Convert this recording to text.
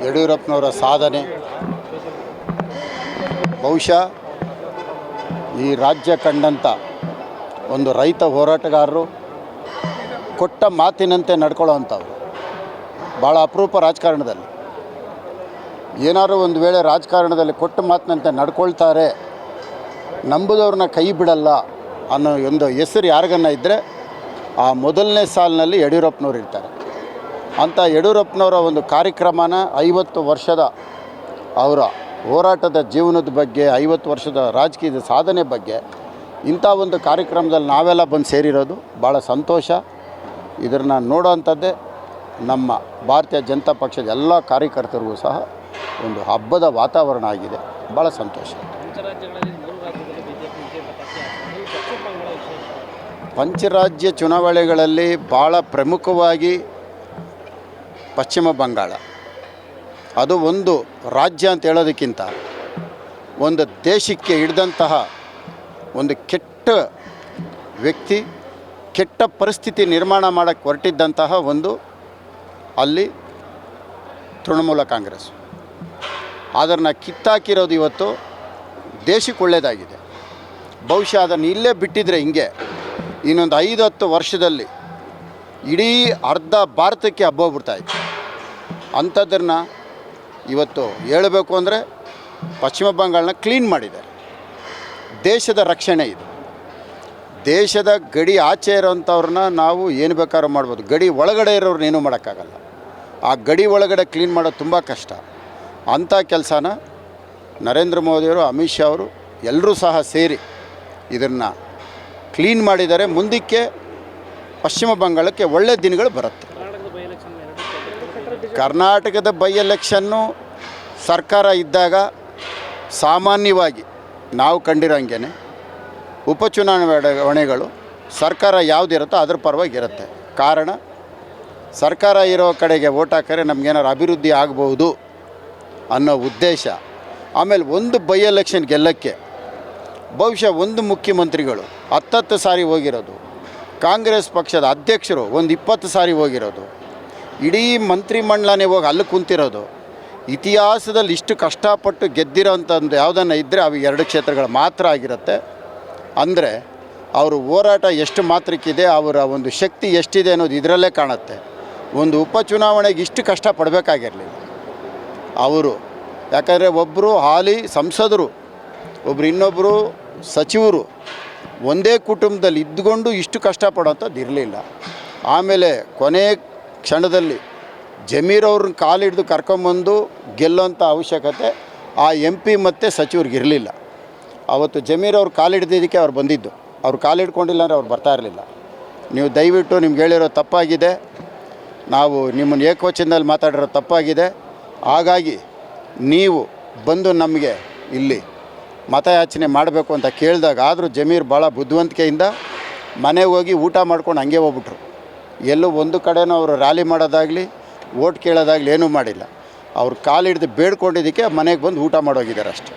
ಯಡಿಯೂರಪ್ಪನವರ ಸಾಧನೆ ಬಹುಶಃ ಈ ರಾಜ್ಯ ಕಂಡಂಥ ಒಂದು ರೈತ ಹೋರಾಟಗಾರರು ಕೊಟ್ಟ ಮಾತಿನಂತೆ ನಡ್ಕೊಳ್ಳೋವಂಥವ್ರು ಭಾಳ ಅಪರೂಪ ರಾಜಕಾರಣದಲ್ಲಿ. ಏನಾದರೂ ಒಂದು ವೇಳೆ ರಾಜಕಾರಣದಲ್ಲಿ ಕೊಟ್ಟ ಮಾತಿನಂತೆ ನಡ್ಕೊಳ್ತಾರೆ, ನಂಬುದವ್ರನ್ನ ಕೈ ಬಿಡಲ್ಲ ಅನ್ನೋ ಒಂದು ಹೆಸರು ಯಾರಿಗನ್ನ ಇದ್ದರೆ ಆ ಮೊದಲನೇ ಸಾಲಿನಲ್ಲಿ ಯಡಿಯೂರಪ್ಪನವ್ರು ಇರ್ತಾರೆ. ಅಂಥ ಯಡಿಯೂರಪ್ಪನವರ ಒಂದು ಕಾರ್ಯಕ್ರಮನ 50 ವರ್ಷದ ಅವರ ಹೋರಾಟದ ಜೀವನದ ಬಗ್ಗೆ, 50 ವರ್ಷದ ರಾಜಕೀಯದ ಸಾಧನೆ ಬಗ್ಗೆ ಇಂಥ ಒಂದು ಕಾರ್ಯಕ್ರಮದಲ್ಲಿ ನಾವೆಲ್ಲ ಬಂದು ಸೇರಿರೋದು ಭಾಳ ಸಂತೋಷ. ಇದನ್ನು ನೋಡೋವಂಥದ್ದೇ ನಮ್ಮ ಭಾರತೀಯ ಜನತಾ ಪಕ್ಷದ ಎಲ್ಲ ಕಾರ್ಯಕರ್ತರಿಗೂ ಸಹ ಒಂದು ಹಬ್ಬದ ವಾತಾವರಣ ಆಗಿದೆ. ಭಾಳ ಸಂತೋಷ. ಪಂಚರಾಜ್ಯ ಚುನಾವಣೆಗಳಲ್ಲಿ ಭಾಳ ಪ್ರಮುಖವಾಗಿ ಪಶ್ಚಿಮ ಬಂಗಾಳ, ಅದು ಒಂದು ರಾಜ್ಯ ಅಂತ ಹೇಳೋದಕ್ಕಿಂತ ಒಂದು ದೇಶಕ್ಕೆ ಹಿಡಿದಂತಹ ಒಂದು ಕೆಟ್ಟ ವ್ಯಕ್ತಿ, ಕೆಟ್ಟ ಪರಿಸ್ಥಿತಿ ನಿರ್ಮಾಣ ಮಾಡೋಕ್ಕೆ ಹೊರಟಿದ್ದಂತಹ ಒಂದು ಅಲ್ಲಿ ತೃಣಮೂಲ ಕಾಂಗ್ರೆಸ್. ಅದನ್ನು ಕಿತ್ತಾಕಿರೋದು ಇವತ್ತು ದೇಶಕ್ಕೆ ಒಳ್ಳೆಯದಾಗಿದೆ. ಬಹುಶಃ ಅದನ್ನು ಇಲ್ಲೇ ಬಿಟ್ಟಿದ್ರೆ ಹಿಂಗೆ ಇನ್ನೊಂದು 5-10 ವರ್ಷದಲ್ಲಿ ಇಡೀ ಅರ್ಧ ಭಾರತಕ್ಕೆ ಹಬ್ಬೋಗ್ಬಿಡ್ತಾಯಿತ್ತು. ಅಂಥದ್ದನ್ನು ಇವತ್ತು ಹೇಳಬೇಕು ಅಂದರೆ ಪಶ್ಚಿಮ ಬಂಗಾಳನ ಕ್ಲೀನ್ ಮಾಡಿದ್ದಾರೆ. ದೇಶದ ರಕ್ಷಣೆ ಇದು. ದೇಶದ ಗಡಿ ಆಚೆ ಇರೋಂಥವ್ರನ್ನ ನಾವು ಏನು ಬೇಕಾದ್ರೂ ಮಾಡ್ಬೋದು, ಗಡಿ ಒಳಗಡೆ ಇರೋರನ್ನ ಏನೂ ಮಾಡೋಕ್ಕಾಗಲ್ಲ. ಆ ಗಡಿ ಒಳಗಡೆ ಕ್ಲೀನ್ ಮಾಡೋದು ತುಂಬ ಕಷ್ಟ. ಅಂಥ ಕೆಲಸನ ನರೇಂದ್ರ ಮೋದಿಯವರು, ಅಮಿತ್ ಶಾ ಅವರು ಎಲ್ಲರೂ ಸಹ ಸೇರಿ ಇದನ್ನು ಕ್ಲೀನ್ ಮಾಡಿದ್ದಾರೆ. ಮುಂದಕ್ಕೆ ಪಶ್ಚಿಮ ಬಂಗಾಳಕ್ಕೆ ಒಳ್ಳೆಯ ದಿನಗಳು ಬರುತ್ತೆ. ಕರ್ನಾಟಕದ ಬೈ ಎಲೆಕ್ಷನ್ನು ಸರ್ಕಾರ ಇದ್ದಾಗ ಸಾಮಾನ್ಯವಾಗಿ ನಾವು ಕಂಡಿರೋಂಗೆ ಉಪಚುನಾವಣೆಗಳು ಸರ್ಕಾರ ಯಾವುದಿರುತ್ತೋ ಅದ್ರ ಪರವಾಗಿರುತ್ತೆ. ಕಾರಣ ಸರ್ಕಾರ ಇರೋ ಕಡೆಗೆ ಓಟ್ ಹಾಕಿದ್ರೆ ನಮಗೇನಾದ್ರು ಅಭಿವೃದ್ಧಿ ಆಗ್ಬೋದು ಅನ್ನೋ ಉದ್ದೇಶ. ಆಮೇಲೆ ಒಂದು ಬೈ ಎಲೆಕ್ಷನ್ ಗೆಲ್ಲಕ್ಕೆ ಬಹುಶಃ ಒಂದು ಮುಖ್ಯಮಂತ್ರಿಗಳು 10 ಸಾರಿ ಹೋಗಿರೋದು, ಕಾಂಗ್ರೆಸ್ ಪಕ್ಷದ ಅಧ್ಯಕ್ಷರು ಒಂದು 20 ಸಾರಿ ಹೋಗಿರೋದು, ಇಡೀ ಮಂತ್ರಿಮಂಡಲನೇ ಹೋಗಿ ಅಲ್ಲಿ ಕುಂತಿರೋದು. ಇತಿಹಾಸದಲ್ಲಿ ಇಷ್ಟು ಕಷ್ಟಪಟ್ಟು ಗೆದ್ದಿರೋಂಥದ್ದು ಯಾವುದನ್ನು ಇದ್ದರೆ ಅವು 2 ಕ್ಷೇತ್ರಗಳು ಮಾತ್ರ ಆಗಿರುತ್ತೆ. ಅಂದರೆ ಅವರು ಹೋರಾಟ ಎಷ್ಟು ಮಾತ್ರಕ್ಕಿದೆ, ಅವರ ಒಂದು ಶಕ್ತಿ ಎಷ್ಟಿದೆ ಅನ್ನೋದು ಇದರಲ್ಲೇ ಕಾಣುತ್ತೆ. ಒಂದು ಉಪಚುನಾವಣೆಗೆ ಇಷ್ಟು ಕಷ್ಟಪಡಬೇಕಾಗಿರಲಿಲ್ಲ ಅವರು. ಯಾಕಂದರೆ ಒಬ್ಬರು ಹಾಲಿ ಸಂಸದರು, ಒಬ್ಬರು ಇನ್ನೊಬ್ಬರು ಸಚಿವರು ಒಂದೇ ಕುಟುಂಬದಲ್ಲಿ ಇದ್ದುಕೊಂಡು ಇಷ್ಟು ಕಷ್ಟಪಡೋಂಥದ್ದು ಇರಲಿಲ್ಲ. ಆಮೇಲೆ ಕೊನೆ ಕ್ಷಣದಲ್ಲಿ ಜಮೀರ್ ಅವ್ರನ್ನ ಕಾಲಿಡಿದು ಕರ್ಕೊಂಬಂದು ಗೆಲ್ಲೋಂಥ ಅವಶ್ಯಕತೆ ಆ MP ಮತ್ತು ಸಚಿವ್ರಿಗೆ ಇರಲಿಲ್ಲ. ಅವತ್ತು ಜಮೀರ್ ಅವ್ರು ಕಾಲಿಡ್ದಿದ್ದಕ್ಕೆ ಅವ್ರು ಬಂದಿದ್ದು. ಅವ್ರು ಕಾಲಿಡ್ಕೊಂಡಿಲ್ಲ ಅಂದರೆ ಅವ್ರು ಬರ್ತಾ ಇರಲಿಲ್ಲ. ನೀವು ದಯವಿಟ್ಟು ನಿಮ್ಗೆ ಹೇಳಿರೋ ತಪ್ಪಾಗಿದೆ, ನಾವು ನಿಮ್ಮನ್ನು ಏಕವಚನದಲ್ಲಿ ಮಾತಾಡಿರೋ ತಪ್ಪಾಗಿದೆ. ಹಾಗಾಗಿ ನೀವು ಬಂದು ನಮಗೆ ಇಲ್ಲಿ ಮತಯಾಚನೆ ಮಾಡಬೇಕು ಅಂತ ಕೇಳಿದಾಗ ಆದರೂ ಜಮೀರ್ ಭಾಳ ಬುದ್ಧಿವಂತಿಕೆಯಿಂದ ಮನೆಗೆ ಹೋಗಿ ಊಟ ಮಾಡ್ಕೊಂಡು ಹಂಗೆ ಹೋಗ್ಬಿಟ್ರು. ಎಲ್ಲೂ ಒಂದು ಕಡೆನೂ ಅವರು ರ್ಯಾಲಿ ಮಾಡೋದಾಗಲಿ ಓಟ್ ಕೇಳೋದಾಗಲಿ ಏನೂ ಮಾಡಿಲ್ಲ. ಅವ್ರು ಕಾಲಿಡ್ದು ಬೇಡ್ಕೊಂಡಿದ್ದಕ್ಕೆ ಮನೆಗೆ ಬಂದು ಊಟ ಮಾಡೋಗಿದ್ದಾರೆ ಅಷ್ಟೇ.